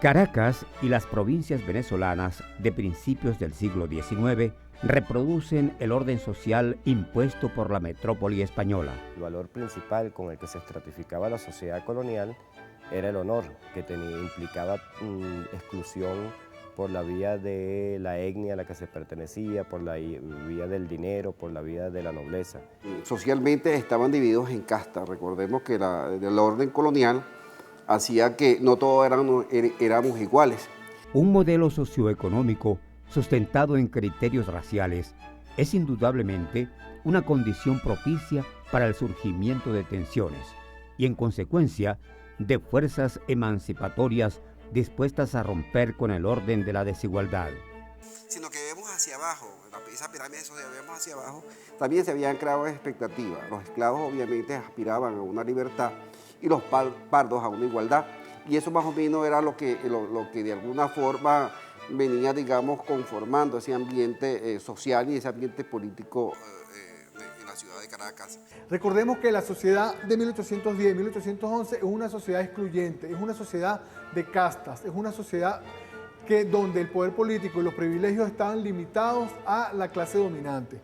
Caracas y las provincias venezolanas de principios del siglo XIX reproducen el orden social impuesto por la metrópoli española. El valor principal con el que se estratificaba la sociedad colonial era el honor, que implicaba exclusión por la vía de la etnia a la que se pertenecía, por la vía del dinero, por la vía de la nobleza. Socialmente estaban divididos en castas. Recordemos que el orden colonial hacía que no todos éramos iguales. Un modelo socioeconómico sustentado en criterios raciales es indudablemente una condición propicia para el surgimiento de tensiones y, en consecuencia, de fuerzas emancipatorias dispuestas a romper con el orden de la desigualdad. Sino que vemos hacia abajo, esa pirámide social vemos hacia abajo, también se habían creado expectativas. Los esclavos obviamente aspiraban a una libertad y los pardos a una igualdad. Y eso más o menos era lo que de alguna forma venía, digamos, conformando ese ambiente social y ese ambiente político en la ciudad de Caracas. Recordemos que la sociedad de 1810 y 1811 es una sociedad excluyente, es una sociedad de castas, es una sociedad donde el poder político y los privilegios estaban limitados a la clase dominante.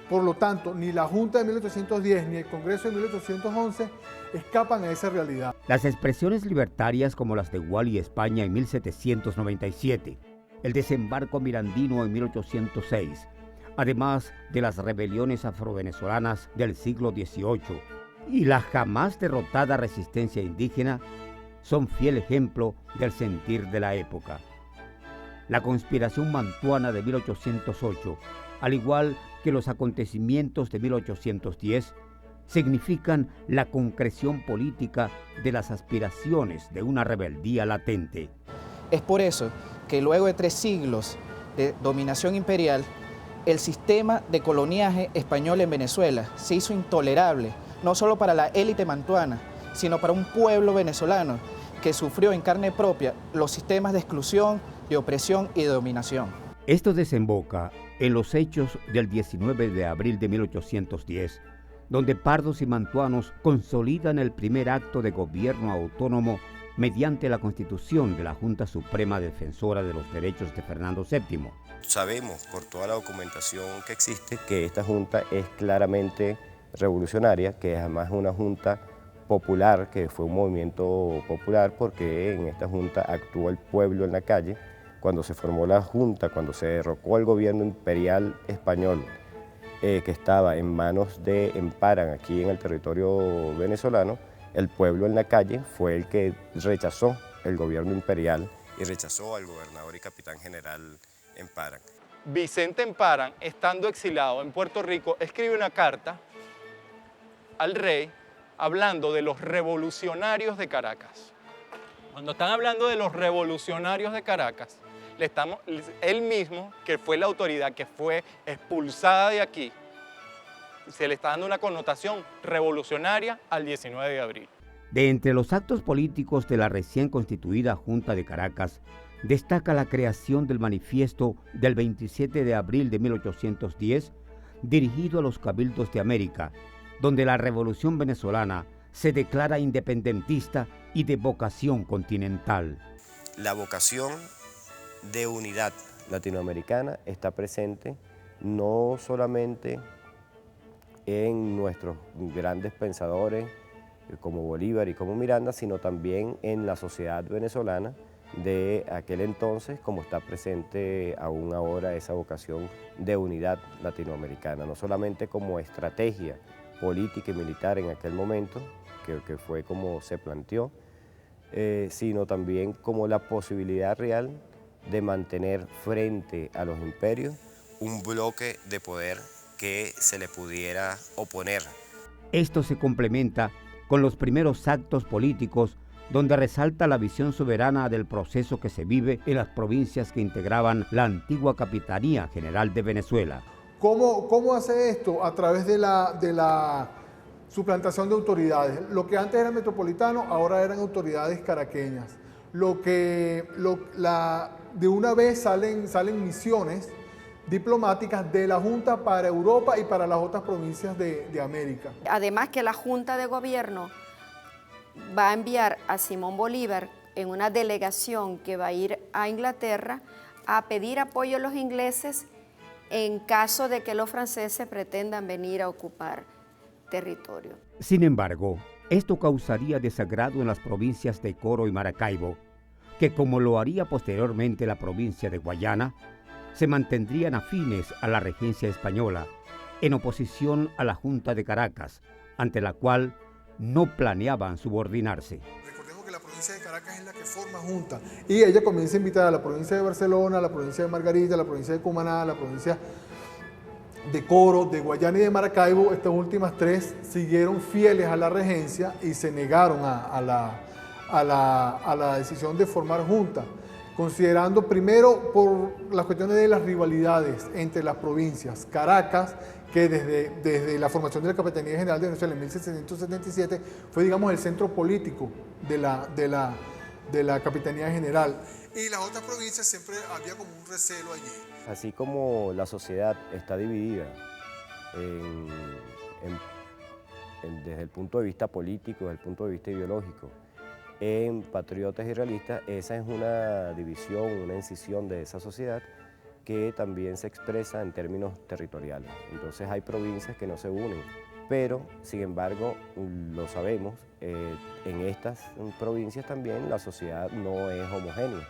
Por lo tanto, ni la Junta de 1810 ni el Congreso de 1811 escapan a esa realidad. Las expresiones libertarias como las de Gual España en 1797, el desembarco mirandino en 1806, además de las rebeliones afrovenezolanas del siglo XVIII y la jamás derrotada resistencia indígena, son fiel ejemplo del sentir de la época. La conspiración mantuana de 1808, al igual que los acontecimientos de 1810, significan la concreción política de las aspiraciones de una rebeldía latente. Es por eso que luego de 3 siglos de dominación imperial, el sistema de coloniaje español en Venezuela se hizo intolerable, no solo para la élite mantuana, sino para un pueblo venezolano que sufrió en carne propia los sistemas de exclusión, de opresión y de dominación. Esto desemboca en los hechos del 19 de abril de 1810, donde pardos y mantuanos consolidan el primer acto de gobierno autónomo mediante la constitución de la Junta Suprema Defensora de los Derechos de Fernando VII. Sabemos por toda la documentación que existe que esta junta es claramente revolucionaria, que además es una junta popular, que fue un movimiento popular porque en esta junta actuó el pueblo en la calle. Cuando se formó la junta, cuando se derrocó el gobierno imperial español, que estaba en manos de Emparan aquí en el territorio venezolano, el pueblo en la calle fue el que rechazó el gobierno imperial y rechazó al gobernador y capitán general Emparan. Vicente Emparan, estando exilado en Puerto Rico, escribe una carta al rey hablando de los revolucionarios de Caracas. Cuando están hablando de los revolucionarios de Caracas, él mismo, que fue la autoridad que fue expulsada de aquí, se le está dando una connotación revolucionaria al 19 de abril. De entre los actos políticos de la recién constituida Junta de Caracas, destaca la creación del manifiesto del 27 de abril de 1810, dirigido a los cabildos de América, donde la revolución venezolana se declara independentista y de vocación continental. La vocación de unidad latinoamericana está presente no solamente en nuestros grandes pensadores como Bolívar y como Miranda, sino también en la sociedad venezolana de aquel entonces, como está presente aún ahora esa vocación de unidad latinoamericana, no solamente como estrategia política y militar en aquel momento, que fue como se planteó, sino también como la posibilidad real de mantener frente a los imperios un bloque de poder que se le pudiera oponer. Esto se complementa con los primeros actos políticos donde resalta la visión soberana del proceso que se vive en las provincias que integraban la antigua Capitanía General de Venezuela. ¿Cómo hace esto? A través de la suplantación de autoridades. Lo que antes era metropolitano, ahora eran autoridades caraqueñas. De una vez salen misiones diplomáticas de la Junta para Europa y para las otras provincias de América. Además que la Junta de Gobierno va a enviar a Simón Bolívar en una delegación que va a ir a Inglaterra a pedir apoyo a los ingleses en caso de que los franceses pretendan venir a ocupar territorio. Sin embargo, esto causaría desagrado en las provincias de Coro y Maracaibo, que como lo haría posteriormente la provincia de Guayana, se mantendrían afines a la regencia española, en oposición a la Junta de Caracas, ante la cual no planeaban subordinarse. Recordemos que la provincia de Caracas es la que forma junta y ella comienza a invitar a la provincia de Barcelona, a la provincia de Margarita, a la provincia de Cumaná, a la provincia de Coro, de Guayana y de Maracaibo. Estas últimas tres siguieron fieles a la regencia y se negaron a la decisión de formar junta, considerando primero por las cuestiones de las rivalidades entre las provincias. Caracas, que desde la formación de la Capitanía General de Venezuela en 1777 fue, digamos, el centro político de la Capitanía General. Y las otras provincias siempre había como un recelo allí. Así como la sociedad está dividida desde el punto de vista político, desde el punto de vista ideológico, en patriotas y realistas, esa es una división, una incisión de esa sociedad que también se expresa en términos territoriales. Entonces hay provincias que no se unen, pero sin embargo, lo sabemos, en estas provincias también la sociedad no es homogénea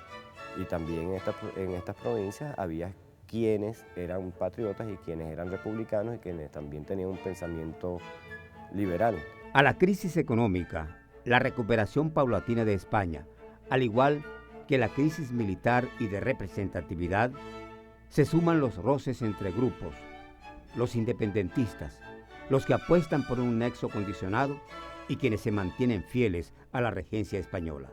y también en estas provincias había quienes eran patriotas y quienes eran republicanos y quienes también tenían un pensamiento liberal. A la crisis económica, la recuperación paulatina de España, al igual que la crisis militar y de representatividad, se suman los roces entre grupos, los independentistas, los que apuestan por un nexo condicionado y quienes se mantienen fieles a la regencia española.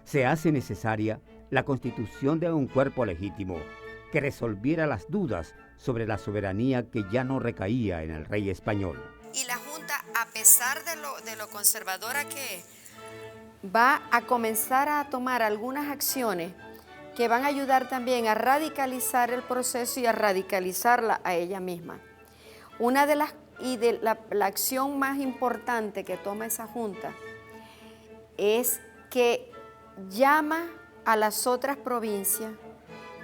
Se hace necesaria la constitución de un cuerpo legítimo que resolviera las dudas sobre la soberanía que ya no recaía en el rey español. Y la Junta, a pesar de lo conservadora que es, va a comenzar a tomar algunas acciones que van a ayudar también a radicalizar el proceso y a radicalizarla a ella misma. Una de la acción más importante que toma esa Junta es que llama a las otras provincias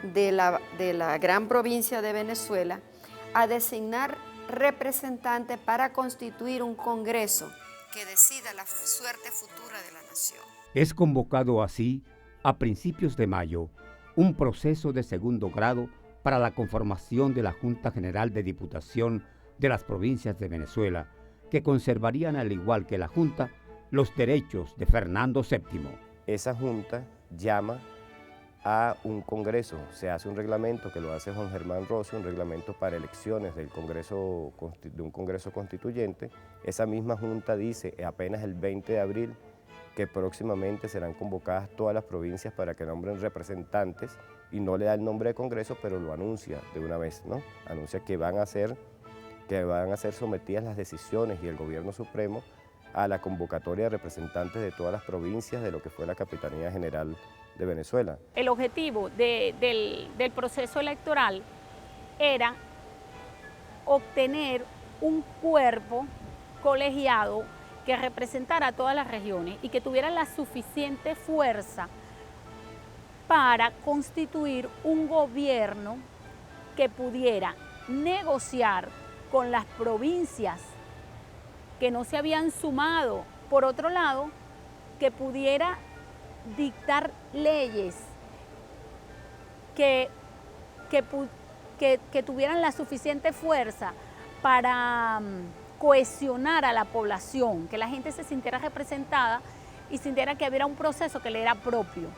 de la gran provincia de Venezuela a designar representantes para constituir un congreso que decida la suerte futura de la nación. Es convocado así, a principios de mayo, un proceso de segundo grado para la conformación de la Junta General de Diputación de las provincias de Venezuela, que conservarían, al igual que la Junta, los derechos de Fernando VII. Esa Junta llama a un congreso, se hace un reglamento que lo hace Juan Germán Rocio, un reglamento para elecciones de un congreso constituyente. Esa misma Junta dice apenas el 20 de abril que próximamente serán convocadas todas las provincias para que nombren representantes y no le da el nombre de congreso, pero lo anuncia de una vez, ¿no? Anuncia que van a ser sometidas las decisiones y el gobierno supremo a la convocatoria de representantes de todas las provincias de lo que fue la Capitanía General de Venezuela. El objetivo del proceso electoral era obtener un cuerpo colegiado que representara a todas las regiones y que tuviera la suficiente fuerza para constituir un gobierno que pudiera negociar con las provincias que no se habían sumado. Por otro lado, que pudiera dictar leyes que tuvieran la suficiente fuerza para cohesionar a la población, que la gente se sintiera representada y sintiera que había un proceso que le era propio.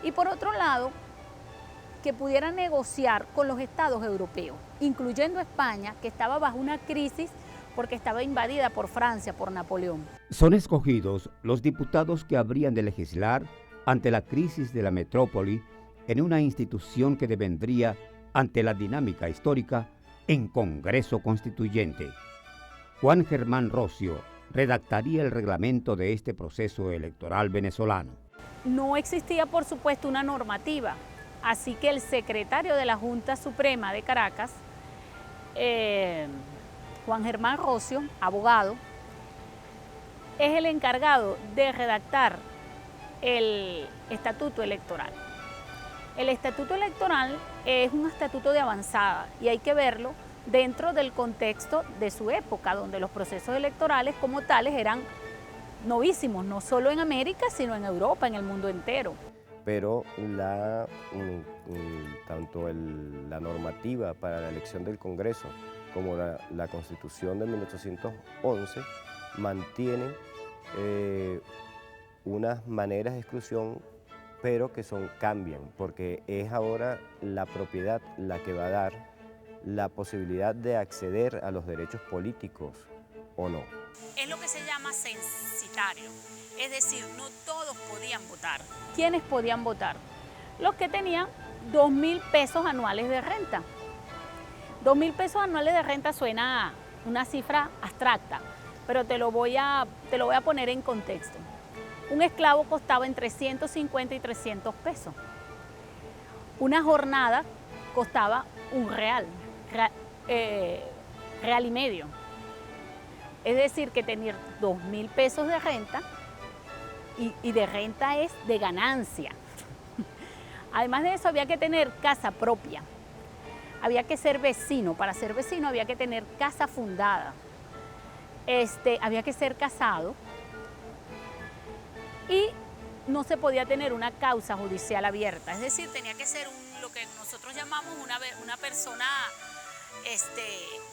Y por otro lado, que pudiera negociar con los estados europeos, incluyendo España, que estaba bajo una crisis porque estaba invadida por Francia, por Napoleón. Son escogidos los diputados que habrían de legislar ante la crisis de la metrópoli en una institución que devendría, ante la dinámica histórica, en Congreso Constituyente. Juan Germán Rocio redactaría el reglamento de este proceso electoral venezolano. No existía, por supuesto, una normativa, así que el secretario de la Junta Suprema de Caracas, Juan Germán Rocio, abogado, es el encargado de redactar el estatuto electoral. El estatuto electoral es un estatuto de avanzada y hay que verlo dentro del contexto de su época, donde los procesos electorales como tales eran novísimos, no solo en América, sino en Europa, en el mundo entero. Pero tanto la normativa para la elección del Congreso como la Constitución de 1811 mantienen unas maneras de exclusión, pero que cambian, porque es ahora la propiedad la que va a dar la posibilidad de acceder a los derechos políticos o no. Es lo que se llama censitario, es decir, no todos podían votar. ¿Quiénes podían votar? Los que tenían 2.000 pesos anuales de renta. 2.000 pesos anuales de renta suena a una cifra abstracta, pero te lo voy a poner en contexto. Un esclavo costaba entre 150 y 300 pesos. Una jornada costaba un real y medio. Es decir, que tener 2.000 pesos de renta, y de renta es de ganancia. Además de eso, había que tener casa propia. Había que ser vecino. Para ser vecino había que tener casa fundada. Había que ser casado. Y no se podía tener una causa judicial abierta. Es decir, tenía que ser lo que nosotros llamamos una persona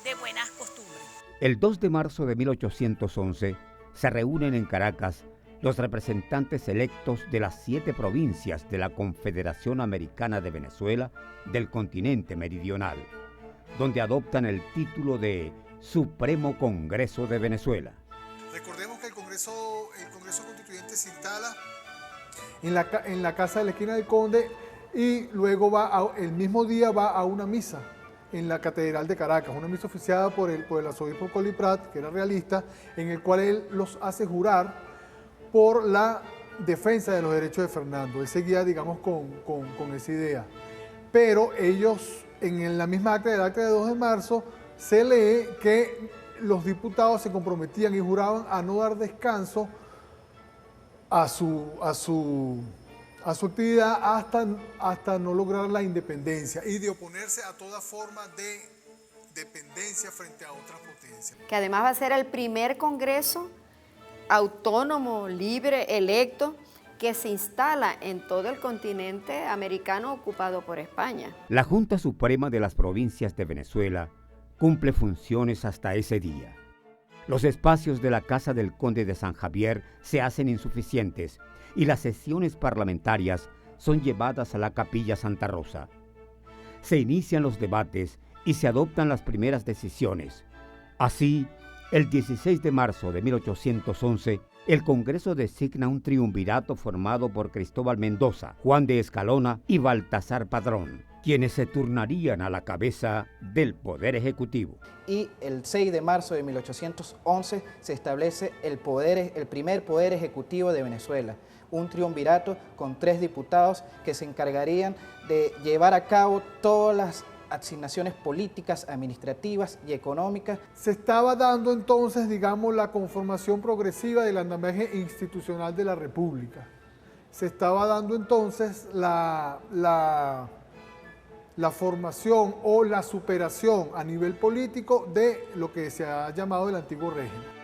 de buenas costumbres. El 2 de marzo de 1811 se reúnen en Caracas los representantes electos de las 7 provincias de la Confederación Americana de Venezuela del continente meridional, donde adoptan el título de Supremo Congreso de Venezuela. Recordemos que el Congreso Constituyente se instala en la Casa de la Esquina del Conde y luego el mismo día va a una misa en la Catedral de Caracas, una misa oficiada por el arzobispo Colly Prat, que era realista, en el cual él los hace jurar por la defensa de los derechos de Fernando. Él seguía, digamos, con esa idea. Pero ellos, en la misma acta de 2 de marzo, se lee que los diputados se comprometían y juraban a no dar descanso a su actividad hasta no lograr la independencia y de oponerse a toda forma de dependencia frente a otras potencias. Que además va a ser el primer congreso autónomo, libre, electo, que se instala en todo el continente americano ocupado por España. La Junta Suprema de las Provincias de Venezuela cumple funciones hasta ese día. Los espacios de la Casa del Conde de San Javier se hacen insuficientes y las sesiones parlamentarias son llevadas a la Capilla Santa Rosa. Se inician los debates y se adoptan las primeras decisiones. Así, el 16 de marzo de 1811, el Congreso designa un triunvirato formado por Cristóbal Mendoza, Juan de Escalona y Baltasar Padrón, quienes se turnarían a la cabeza del Poder Ejecutivo. Y el 6 de marzo de 1811 se establece el primer Poder Ejecutivo de Venezuela, un triunvirato con 3 diputados que se encargarían de llevar a cabo todas las asignaciones políticas, administrativas y económicas. Se estaba dando entonces, digamos, la conformación progresiva del andamiaje institucional de la República. Se estaba dando entonces la formación o la superación a nivel político de lo que se ha llamado el antiguo régimen.